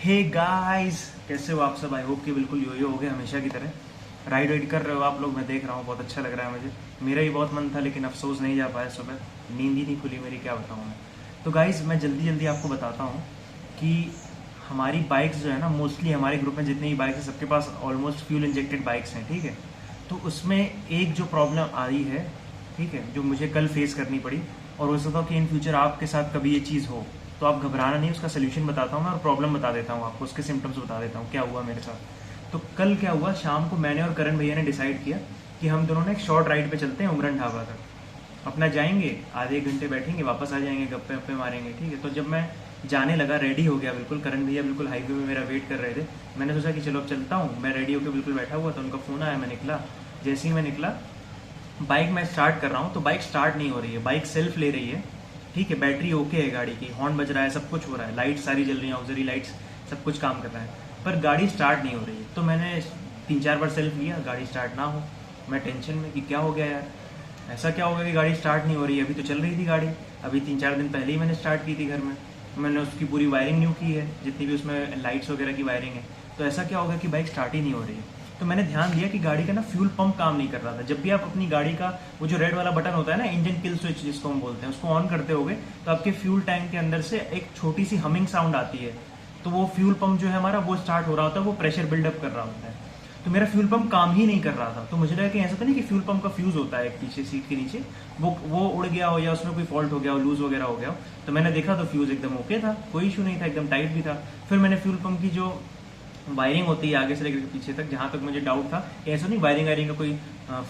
Hey guys, कैसे हो आप सब। आई होप कि बिल्कुल यो हो गए हमेशा की तरह। राइड वाइड कर रहे हो आप लोग, मैं देख रहा हूँ, बहुत अच्छा लग रहा है मुझे। मेरा ही बहुत मन था लेकिन अफसोस नहीं जा पाया सुबह, नींद ही नहीं खुली मेरी, क्या बताऊँ मैं। तो गाइस मैं जल्दी जल्दी आपको बताता हूँ कि हमारी बाइक्स जो है ना, मोस्टली हमारे ग्रुप में जितनी भी बाइक्स हैं सबके पास ऑलमोस्ट फ्यूल इंजेक्टेड बाइक्स हैं, ठीक है। तो उसमें एक जो प्रॉब्लम आई है, ठीक है, जो मुझे कल फेस करनी पड़ी, और हो सकता है कि इन फ्यूचर आपके साथ कभी ये चीज़ हो, तो आप घबराना नहीं, उसका सोल्यूशन बताता हूँ मैं और प्रॉब्लम बता देता हूँ आपको, उसके सिम्टम्स बता देता हूँ क्या हुआ मेरे साथ। तो कल क्या हुआ, शाम को मैंने और करण भैया ने डिसाइड किया कि हम दोनों ने एक शॉर्ट राइड पे चलते हैं उमरन ढाबा तक। अपना जाएंगे, आधे एक घंटे बैठेंगे, वापस आ जाएंगे, गप्पे वप्पे मारेंगे, ठीक है। तो जब मैं जाने लगा, रेडी हो गया बिल्कुल, करण भैया बिल्कुल हाईवे में मेरा वेट कर रहे थे। मैंने सोचा कि चलो अब चलता हूँ, मैं रेडी होकर बिल्कुल बैठा हुआ, तो उनका फ़ोन आया, मैं निकला। जैसे ही मैं निकला, बाइक मैं स्टार्ट कर रहा हूँ तो बाइक स्टार्ट नहीं हो रही है, बाइक सेल्फ ले रही है, ठीक है, बैटरी ओके है गाड़ी की, हॉर्न बज रहा है, सब कुछ हो रहा है, लाइट सारी जल रही है, ऑक्सिलरी लाइट्स, सब कुछ काम कर रहा है, पर गाड़ी स्टार्ट नहीं हो रही है। तो मैंने 3-4 बार सेल्फ लिया, गाड़ी स्टार्ट ना हो। मैं टेंशन में कि क्या हो गया यार, ऐसा क्या होगा कि गाड़ी स्टार्ट नहीं हो रही है, अभी तो चल रही थी गाड़ी, अभी 3-4 दिन पहले ही मैंने स्टार्ट की थी घर में, मैंने उसकी पूरी वायरिंग न्यू की है, जितनी भी उसमें लाइट्स वगैरह की वायरिंग है, तो ऐसा क्या होगा कि बाइक स्टार्ट ही नहीं हो रही है। तो मैंने ध्यान दिया कि गाड़ी का ना फ्यूल पंप काम नहीं कर रहा था। जब भी आप अपनी गाड़ी का वो जो रेड वाला बटन होता है ना, इंजन किल स्विच जिसको हम बोलते हैं, उसको ऑन करते होगे तो आपके फ्यूल टैंक के अंदर से एक छोटी सी हमिंग साउंड आती है, तो वो फ्यूल पंप जो है हमारा वो स्टार्ट हो रहा होता है, वो प्रेशर बिल्डअप कर रहा होता है। तो मेरा फ्यूल पंप काम ही नहीं कर रहा था। तो मुझे लगा कि ऐसा तो नहीं कि फ्यूल पंप का फ्यूज होता है पीछे सीट के नीचे, वो उड़ गया हो या उसमें कोई फॉल्ट हो गया हो, लूज वगैरह हो गया हो। तो मैंने देखा तो फ्यूज एकदम ओके था, कोई इशू नहीं था, एकदम टाइट भी था। फिर मैंने फ्यूल पंप की जो वायरिंग होती है आगे से लेकर पीछे तक, जहां तक मुझे डाउट था कि ऐसा नहीं वायरिंग वायरिंग का कोई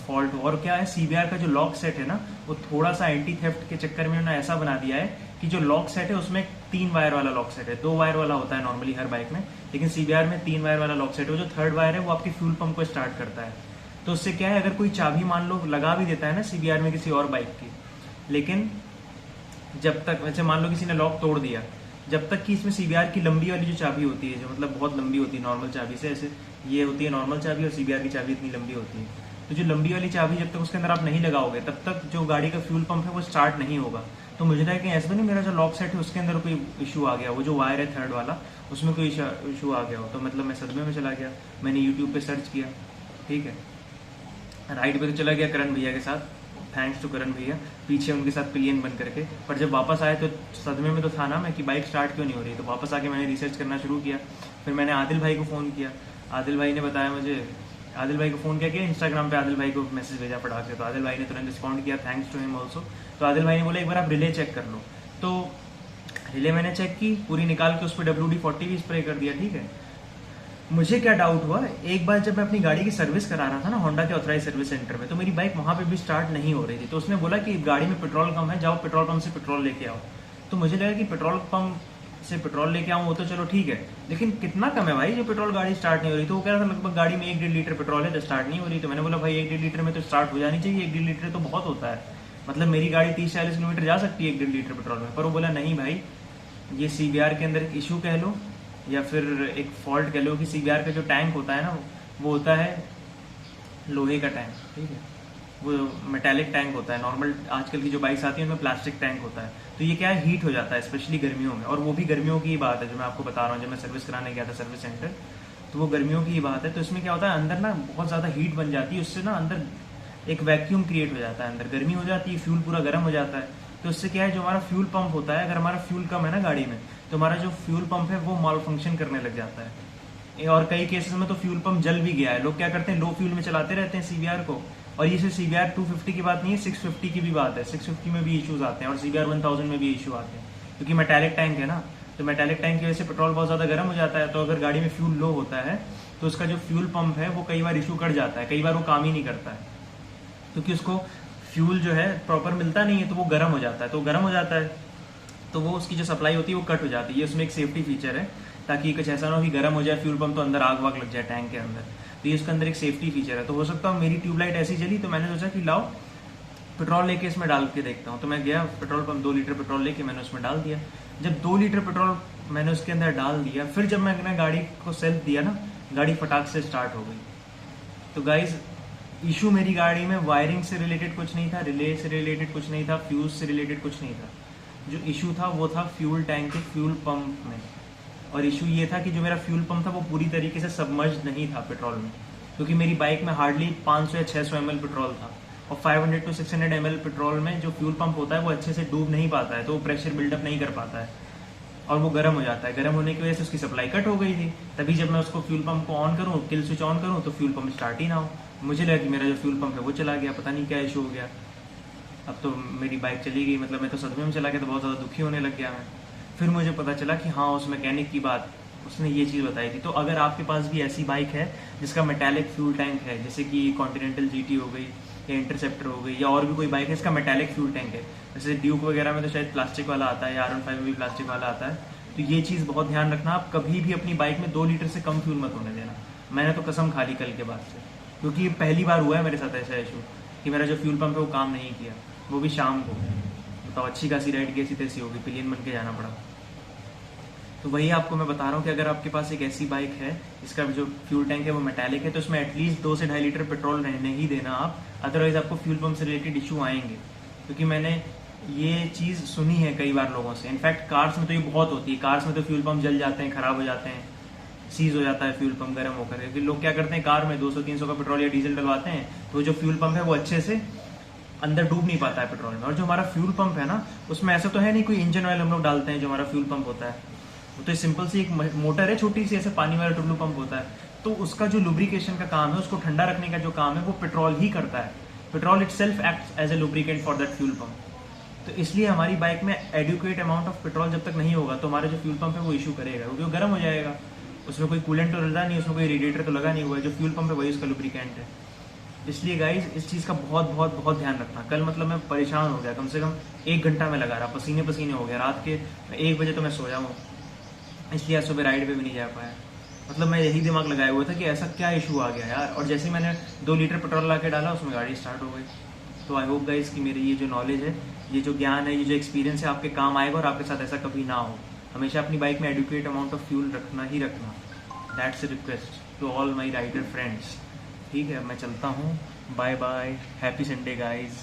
फॉल्ट हो। और क्या है, सीबीआर का जो लॉक सेट है ना, वो थोड़ा सा एंटी थेफ्ट के चक्कर में उन्होंने ऐसा बना दिया है कि जो लॉक सेट है उसमें 3 वायर वाला लॉक सेट है, 2 वायर वाला होता है नॉर्मली हर बाइक में, लेकिन सीबीआर में 3 वायर वाला लॉक सेट है। जो थर्ड वायर है वो आपके फ्यूल पंप को स्टार्ट करता है। तो उससे क्या है, अगर कोई चाबी मान लो लगा भी देता है ना सीबीआर में किसी और बाइक की, लेकिन जब तक, वैसे मान लो किसी ने लॉक तोड़ दिया, जब तक कि इसमें सीबीआर की लंबी वाली जो चाबी होती है, जो मतलब बहुत लंबी होती है नॉर्मल चाबी से, ऐसे ये होती है नॉर्मल चाबी और सीबीआर की चाबी इतनी लंबी होती है, तो जो लंबी वाली चाबी जब तक उसके अंदर आप नहीं लगाओगे तब तक जो गाड़ी का फ्यूल पंप है वो स्टार्ट नहीं होगा। तो मुझे लगा कि ऐसा तो नहीं मेरा जो लॉक सेट है उसके अंदर कोई इशू आ गया, वो जो वायर है थर्ड वाला उसमें कोई इशू आ गया हो। तो मतलब मैं सदमे में चला गया, मैंने यूट्यूब पे सर्च किया, ठीक है, राइड पे तो चला गया करण भैया के साथ, थैंक्स टू करण भैया, पीछे उनके साथ पिलियन बन करके। पर जब वापस आए तो सदमे में तो था ना मैं कि बाइक स्टार्ट क्यों नहीं हो रही। तो वापस आके मैंने रिसर्च करना शुरू किया, फिर मैंने आदिल भाई को फ़ोन किया, आदिल भाई ने बताया मुझे, आदिल भाई को फ़ोन किया, इंस्टाग्राम पे आदिल भाई को मैसेज भेजा पड़ा के, तो आदिल भाई ने तुरंत रिस्पॉन्ड किया, थैंक्स टू हिम ऑल्सो। तो आदिल भाई ने बोला एक बार आप रिले चेक कर लो। तो रिले मैंने चेक की, पूरी निकाल के उस पर WD-40 भी स्प्रे कर दिया, ठीक है। मुझे क्या डाउट हुआ, एक बार जब मैं अपनी गाड़ी की सर्विस करा रहा था ना होंडा के ऑथराइज सर्विस सेंटर में, तो मेरी बाइक वहां पे भी स्टार्ट नहीं हो रही थी। तो उसने बोला कि गाड़ी में पेट्रोल कम है, जाओ पेट्रोल पंप से पेट्रोल लेके आओ। तो मुझे लगा कि पेट्रोल पंप से पेट्रोल लेके आऊँ वो तो चलो ठीक है, लेकिन कितना कम है भाई जो पेट्रोल गाड़ी स्टार्ट नहीं हो रही। तो वो कह रहा था लगभग गाड़ी में 1-1.5 लीटर पेट्रोल है जो स्टार्ट नहीं हो रही। तो मैंने बोला भाई 1-1.5 लीटर में तो स्टार्ट हो जानी चाहिए, 1-1.5 लीटर तो बहुत होता है, मतलब मेरी गाड़ी 30-40 किलोमीटर जा सकती है 1-1.5 लीटर पेट्रोल में। पर वो बोला नहीं भाई, ये सीबीआर के अंदर इशू कह लो या फिर एक फॉल्ट कह लो कि सीबीआर का जो टैंक होता है ना, वो होता है लोहे का टैंक, ठीक है, वो मेटालिक टैंक होता है। नॉर्मल आजकल की जो बाइक्स आती है उनमें प्लास्टिक टैंक होता है। तो ये क्या है, हीट हो जाता है स्पेशली गर्मियों में, और वो भी गर्मियों की ही बात है जो मैं आपको बता रहा हूँ। जब मैं सर्विस कराने गया था सर्विस सेंटर, तो वो गर्मियों की ही बात है। तो इसमें क्या होता है, अंदर ना बहुत ज़्यादा हीट बन जाती है, उससे ना अंदर एक वैक्यूम क्रिएट हो जाता है, अंदर गर्मी हो जाती है, फ्यूल पूरा गर्म हो जाता है। तो उससे क्या है, जो हमारा फ्यूल पंप होता है, अगर हमारा फ्यूल कम है ना गाड़ी में, तो हमारा जो फ्यूल पंप है वो माल फंक्शन करने लग जाता है। और कई केसेस में तो फ्यूल पंप जल भी गया है। लोग क्या करते हैं, लो फ्यूल में चलाते रहते हैं सीबीआर को। और ये सिर्फ सीबीआर 250 की बात नहीं है, 650 की भी बात है, 650 में भी इश्यूज आते हैं और सीबीआर 1000 में भी इशू आते हैं, क्योंकि मेटालिक टैंक है ना। तो मेटालिक टैंक की वजह से पेट्रोल बहुत ज़्यादा गर्म हो जाता है। तो अगर गाड़ी में फ्यूल लो होता है तो उसका जो फ्यूल पंप है वो कई बार इशू कर जाता है, कई बार वो काम ही नहीं करता है, क्योंकि उसको फ्यूल जो है प्रॉपर मिलता नहीं है, तो वो गर्म हो जाता है। तो गर्म हो जाता है तो वो उसकी जो सप्लाई होती है वो कट हो जाती है। उसमें एक सेफ्टी फीचर है, ताकि कुछ ऐसा ना हो कि गर्म हो जाए फ्यूल पंप तो अंदर आग वाग लग जाए टैंक के अंदर। तो ये उसके अंदर एक सेफ्टी फीचर है। तो हो सकता है मेरी ट्यूबलाइट ऐसी जली, तो मैंने सोचा कि लाओ पेट्रोल लेके इसमें डाल के देखता हूँ। तो मैं गया पेट्रोल पंप, 2 लीटर पेट्रोल लेके मैंने उसमें डाल दिया। जब 2 लीटर पेट्रोल मैंने उसके अंदर डाल दिया, फिर जब मैंने गाड़ी को सेल्फ दिया ना, गाड़ी फटाक से स्टार्ट हो गई। तो गाइज इशू मेरी गाड़ी में वायरिंग से रिलेटेड कुछ नहीं था, रिले से रिलेटेड कुछ नहीं था, फ्यूज से रिलेटेड कुछ नहीं था। जो इशू था वो था फ्यूल टैंक के फ्यूल पंप में। और इशू ये था कि जो मेरा फ्यूल पंप था वो पूरी तरीके से सबमर्ज नहीं था पेट्रोल में, क्योंकि मेरी बाइक में हार्डली 500 या 600 ml पेट्रोल था, और 500 to 600 ml पेट्रोल में जो फ्यूल पंप होता है वो अच्छे से डूब नहीं पाता है, तो वो प्रेशर बिल्डअप नहीं कर पाता है और वो गर्म हो जाता है। गर्म होने की वजह से उसकी सप्लाई कट हो गई थी। तभी जब मैं उसको फ्यूल पंप को ऑन करूँ, किल स्विच ऑन करूँ, तो फ्यूल पंप स्टार्ट ही ना हो। मुझे लगा कि मेरा जो फ्यूल पंप है वो चला गया, पता नहीं क्या इशू हो गया। अब तो मेरी बाइक चली गई, मतलब मैं तो सदमे में चला गया, तो बहुत ज़्यादा दुखी होने लग गया मैं। फिर मुझे पता चला कि हाँ, उस मैकेनिक की बात, उसने ये चीज़ बताई थी। तो अगर आपके पास भी ऐसी बाइक है जिसका मेटालिक फ्यूल टैंक है, जैसे कि कॉन्टिनेंटल जीटी हो गई या इंटरसेप्टर हो गई, या और भी कोई बाइक है इसका मेटालिक फ्यूल टैंक है, जैसे ड्यूक वगैरह में तो शायद प्लास्टिक वाला आता है, या R15 में भी प्लास्टिक वाला आता है, तो ये चीज़ बहुत ध्यान रखना, आप कभी भी अपनी बाइक में 2 लीटर से कम फ्यूल मत होने देना। मैंने तो कसम खा ली कल के बाद से, क्योंकि पहली बार हुआ है मेरे साथ ऐसा इशू कि मेरा जो फ्यूल पंप है वो काम नहीं किया, वो भी शाम को। बताओ, अच्छी खासी राइड कैसी तैसी होगी, पिलियन बन के जाना पड़ा। तो वही आपको मैं बता रहा हूँ कि अगर आपके पास एक ऐसी बाइक है जिसका जो फ्यूल टैंक है वो मेटालिक है, तो उसमें एटलीस्ट 2 से 2.5 लीटर पेट्रोल रहने ही देना आप, अदरवाइज आपको फ्यूल पंप से रिलेटेड इशू आएंगे। क्योंकि मैंने ये चीज़ सुनी है कई बार लोगों से, इनफैक्ट कार्स में तो ये बहुत होती है। कार्स में तो फ्यूल पंप जल जाते हैं, खराब हो जाते हैं, सीज हो जाता है फ्यूल पंप गर्म होकर। क्योंकि लोग क्या करते हैं, कार में 200-300 का पेट्रोल या डीजल डलवाते हैं, तो जो फ्यूल पंप है वो अच्छे से अंदर डूब नहीं पाता है पेट्रोल में। और जो हमारा फ्यूल पंप है ना, उसमें ऐसा तो है नहीं कोई इंजन ऑयल हम लोग डालते हैं। जो हमारा फ्यूल पंप होता है वो तो सिंपल सी एक मोटर है, छोटी सी, ऐसे पानी वाला टुल्लू पंप होता है। तो उसका जो लुब्रिकेशन का काम है, उसको ठंडा रखने का जो काम है, वो पेट्रोल ही करता है। Petrol itself acts as a lubricant for that fuel pump. तो इसलिए हमारी बाइक में एडुकेट अमाउंट ऑफ पेट्रोल जब तक नहीं होगा, तो हमारा जो फ्यूल पंप है वो इशू करेगा, क्योंकि वो गर्म हो जाएगा। उसमें कोई कूलेंट तो लगा नहीं, उसमें कोई रेडिएटर तो लगा नहीं हुआ है। जो फ्यूल पंप है वही उसका लुब्रिकेंट है। इसलिए गाइज इस चीज़ का बहुत बहुत बहुत ध्यान रखना। कल मतलब मैं परेशान हो गया, कम से कम 1 घंटा में लगा रहा, पसीने पसीने हो गया। रात के 1 बजे तो मैं सोया हूँ, इसलिए आज सुबह राइड पे भी नहीं जा पाया। मतलब मैं यही दिमाग लगाया हुआ था कि ऐसा क्या इशू आ गया यार, और जैसे ही मैंने 2 लीटर पेट्रोल ला के डाला, उसमें गाड़ी स्टार्ट हो गई। तो आई होप गाइज कि मेरी ये जो नॉलेज है, ये जो ज्ञान है, ये जो एक्सपीरियंस है, आपके काम आएगा और आपके साथ ऐसा कभी ना हो। हमेशा अपनी बाइक में एडुकेट अमाउंट ऑफ फ्यूल रखना ही रखना। That's a request to all my rider friends. ठीक है, मैं चलता हूँ, bye bye, happy Sunday guys.